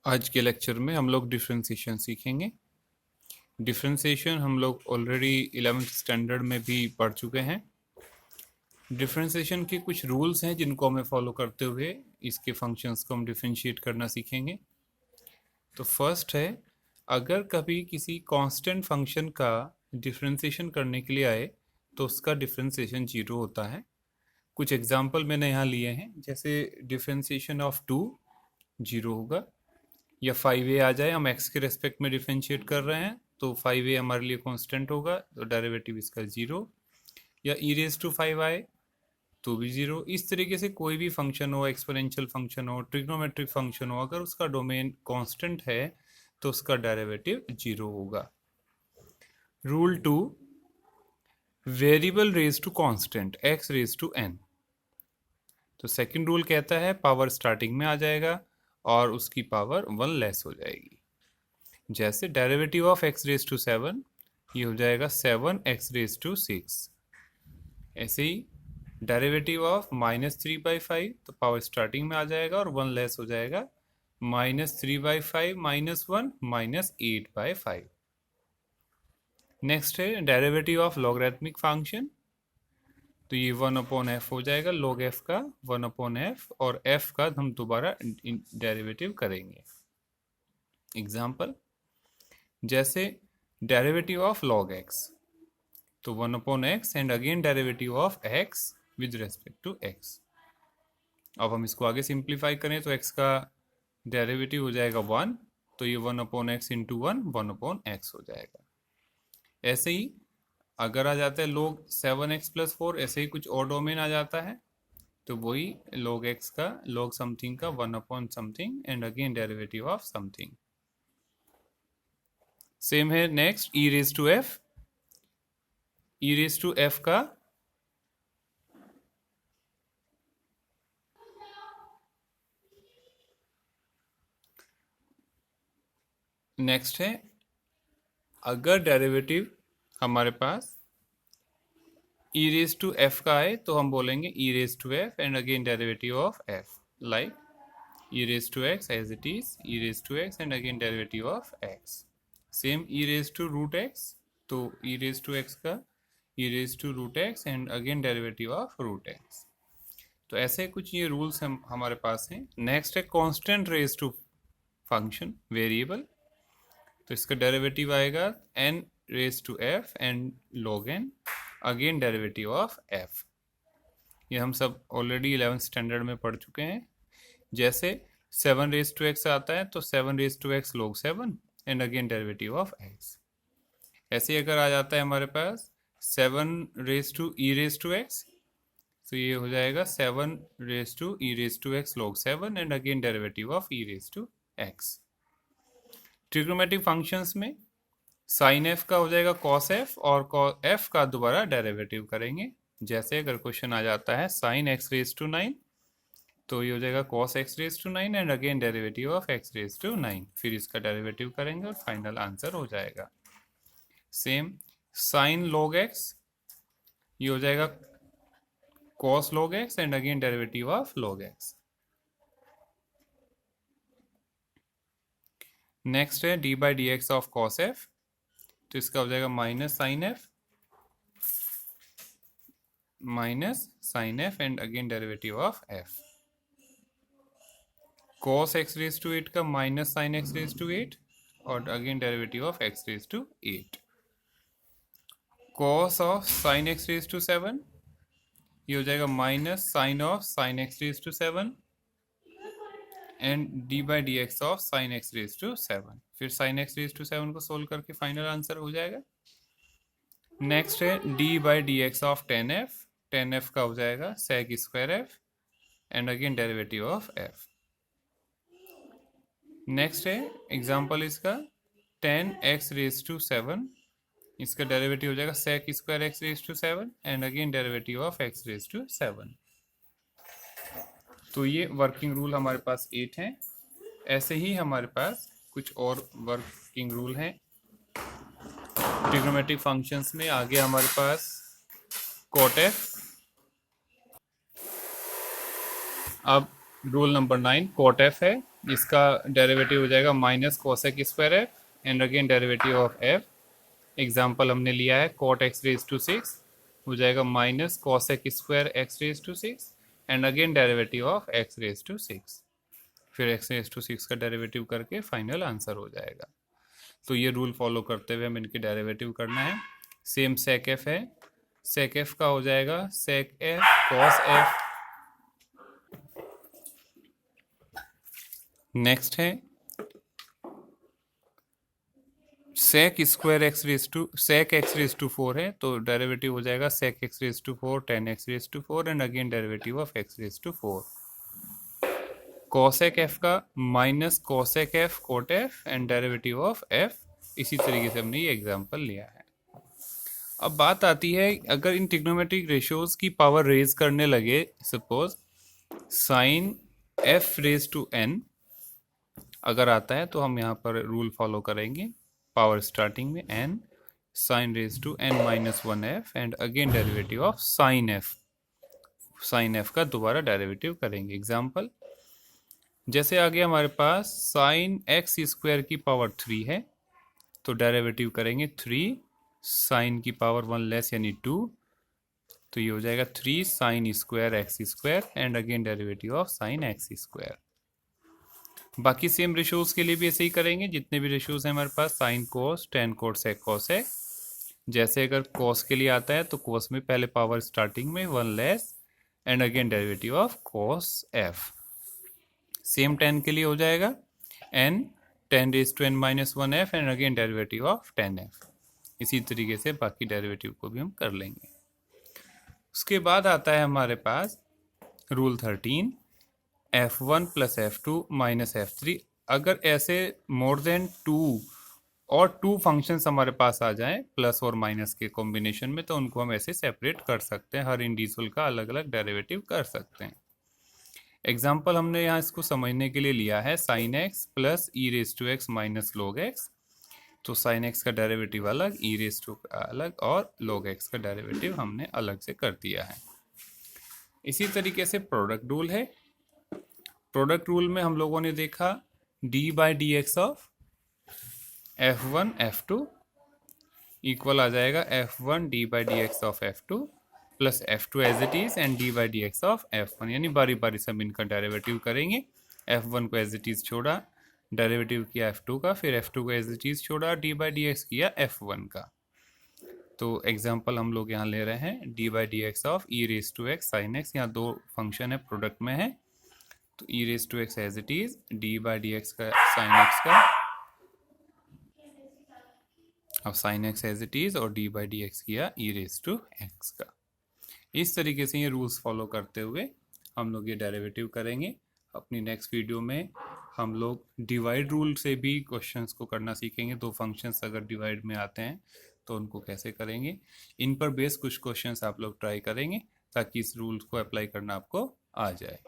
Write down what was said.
आज के लेक्चर में हम लोग डिफ्रेंशिएशन सीखेंगे। डिफ्रेंशिएशन हम लोग ऑलरेडी 11th स्टैंडर्ड में भी पढ़ चुके हैं। डिफ्रेंशिएशन के कुछ रूल्स हैं जिनको हमें फॉलो करते हुए इसके फंक्शंस को हम डिफ्रेंशिएट करना सीखेंगे। तो फर्स्ट है, अगर कभी किसी कांस्टेंट फंक्शन का डिफ्रेंशिएशन करने के लिए आए तो उसका डिफ्रेंशिएशन 0 होता है। कुछ एग्जाम्पल मैंने यहाँ लिए हैं, जैसे डिफ्रेंशिएशन ऑफ 2 0 होगा, या 5a आ जाए, हम x के रेस्पेक्ट में डिफरेंशिएट कर रहे हैं तो 5a हमारे लिए कांस्टेंट होगा तो डेरिवेटिव इसका 0, या e रेज टू 5 आए तो भी 0। इस तरीके से कोई भी फंक्शन हो, एक्सपोनेंशियल फंक्शन हो, ट्रिग्नोमेट्रिक फंक्शन हो, अगर उसका डोमेन कांस्टेंट है तो उसका डेरिवेटिव 0 होगा। Rule 2, variable raise to constant x raise to n। तो सेकंड रूल कहता है पावर स्टार्टिंग में आ जाएगा और उसकी पावर 1 लेस हो जाएगी। जैसे derivative of x raise to 7, ये हो जाएगा 7x रेज टू 6। ऐसे ही डेरिवेटिव ऑफ -3/5, तो पावर स्टार्टिंग में आ जाएगा और 1 लेस हो जाएगा, -3/5 -1 -8/5। नेक्स्ट है डेरिवेटिव ऑफ लॉगरिथमिक फंक्शन, तो ये 1/f हो जाएगा, log f का 1/f, और f का हम दोबारा डेरिवेटिव करेंगे। एग्जाम्पल, जैसे डेरिवेटिव ऑफ log x, तो 1/x and again derivative of x with respect to x। अब हम इसको आगे सिंप्लीफाई करें तो x का डेरिवेटिव हो जाएगा 1, तो ये 1/x इंटू 1 1/x हो जाएगा। ऐसे ही अगर आ जाता है log 7x + 4, ऐसे ही कुछ और डोमेन आ जाता है तो वही log x का log समथिंग का 1/something and again derivative of something. Same है next e raise to f। e raise to f का नेक्स्ट है, अगर डेरिवेटिव हमारे पास e रेज टू f का है तो हम बोलेंगे e raise to f and again derivative of f, like e raise to x as it is e raise to x and again derivative of x। Same e raise to root x, तो e raise to x का e raise to root x and again derivative of root x। तो ऐसे कुछ ये rules हम हमारे पास हैं। Next है constant raise to function variable, तो इसका डेरिवेटिव आएगा n raise to f and log n again derivative of f। ये हम सब ऑलरेडी 11th स्टैंडर्ड में पढ़ चुके हैं। जैसे 7 रेज टू x आता है तो 7 raise to x log 7 and again derivative of x। ऐसे अगर आ जाता है हमारे पास 7 raise to e raise to x, तो ये हो जाएगा 7 raise to e raise to x log 7 and again derivative of e raise to x। Trigonometric functions में साइन f का हो जाएगा cos f और f का दोबारा डेरिवेटिव करेंगे। जैसे अगर क्वेश्चन आ जाता है साइन x रेज टू 9, तो ये हो जाएगा cos x raise to 9 and again derivative of x raise to 9, फिर इसका डेरिवेटिव करेंगे और फाइनल आंसर हो जाएगा। सेम साइन log x, ये हो जाएगा cos log x and again derivative of log x। Next है d/dx ऑफ cos f, तो इसका हो जाएगा minus sine f and again derivative of f। cos x raise to 8 का minus sine x raise to 8 और again derivative of x raise to 8। cos of sine x raise to 7, ये हो जाएगा minus sine of sine x raise to 7 and d/dx of sine x raise to 7। फिर sign x raise to 7 को solve करके final answer हो जाएगा। Next है d/dx of 10f, 10f का हो जाएगा sec square f and again derivative of f। Next है एग्जाम्पल इसका 10x रेज टू 7, इसका डेरिवेटिव हो जाएगा sec square x raise to 7 and again derivative of x raise to 7। तो ये वर्किंग रूल हमारे पास 8 हैं। ऐसे ही हमारे पास कुछ और वर्किंग रूल हैं ट्रिग्नोमेट्रिक फंक्शंस में। आगे हमारे पास cot f, अब रूल नंबर 9 cot f है। इसका डेरिवेटिव हो जाएगा minus cosec square F and again derivative of F. Example हमने लिया है कॉट एक्स रेज टू 6 हो जाएगा minus cosec square x raise to 6 and again derivative of x raise to 6, फिर एक्स रेज टू 6 का derivative करके final answer हो जाएगा। तो ये रूल फॉलो करते हुए हमें इनके डेरिवेटिव करना है। सेम सेक एफ है, सेक एफ का हो जाएगा sec F cos F. Next है sec square x raise to sec X raise to 4 है, तो डेरिवेटिव हो जाएगा sec X raise to 4 tan X raise to 4 and again derivative of x raise to 4। Cosec F का minus cosec F cot F and derivative of F. इसी तरीके से हमने ये एग्जांपल लिया है। अब बात आती है अगर इन ट्रिग्नोमेट्रिक रेशियोज की पावर रेज करने लगे, suppose sine f raise to n अगर आता है तो हम यहाँ पर रूल फॉलो करेंगे। पावर स्टार्टिंग में n sine raise to n minus 1 f and again derivative of sine f. Sine f का दोबारा डेरिवेटिव करेंगे। एग्जाम्पल जैसे आ गया हमारे पास साइन एक्स स्क्वायर की पावर 3 है, तो डेरिवेटिव करेंगे 3 साइन की पावर 1 लेस यानी 2, तो ये हो जाएगा 3 sine square x square and again derivative of sign x square. बाकी सेम रेशियोज के लिए भी ऐसे ही करेंगे। जितने भी रेशियोज हैं हमारे पास sine cos tan cot sec cos है, जैसे अगर कोस के लिए आता है तो कोस में पहले पावर स्टार्टिंग में 1 less and again derivative of cos f. Same tan के लिए हो जाएगा n tan raise to n minus 1 f and again derivative of 10 f. इसी तरीके से बाकी डेरिवेटिव को भी हम कर लेंगे। उसके बाद आता है हमारे पास rule 13 f1 plus f2 minus f3। अगर ऐसे मोर देन 2 और 2 फंक्शंस हमारे पास आ जाएं प्लस और माइनस के कॉम्बिनेशन में, तो उनको हम ऐसे सेपरेट कर सकते हैं, हर इंडिविजुअल का अलग अलग डेरिवेटिव कर सकते हैं। एग्जाम्पल हमने यहाँ इसको समझने के लिए लिया है sine x plus e raise to x minus log x, तो साइन एक्स का डेरिवेटिव अलग, ई रेज टू का अलग और लॉग एक्स का डेरिवेटिव हमने अलग से कर दिया है। इसी तरीके से प्रोडक्ट रूल है। प्रोडक्ट रूल में हम लोगों ने देखा D by D X of F1 F2 equal आ जाएगा F1 D by D X of F2 plus F2 as it is and D by D X of F1, यानी बारी बारी सब इनका डेरिवेटिव करेंगे। F1 को एज इट इज छोड़ा, डेरिवेटिव किया F2 का, फिर F2 को एज इट इज छोड़ा, डी बाई डी एक्स किया F1 का। तो एग्जाम्पल हम लोग यहाँ ले रहे हैं D by D X of E raise to X sine X, यहाँ 2 फंक्शन है प्रोडक्ट में है, तो E raise to X as it is, D by D X का साइन एक्स का, अब sine X as it is और D by D X किया ई रेज टू एक्स का। इस तरीके से ये रूल्स फॉलो करते हुए हम लोग ये डेरिवेटिव करेंगे। अपनी नेक्स्ट वीडियो में हम लोग डिवाइड रूल से भी क्वेश्चंस को करना सीखेंगे। 2 फंक्शंस अगर डिवाइड में आते हैं तो उनको कैसे करेंगे, इन पर बेस कुछ क्वेश्चंस आप लोग ट्राई करेंगे ताकि इस रूल को अप्लाई करना आपको आ जाए।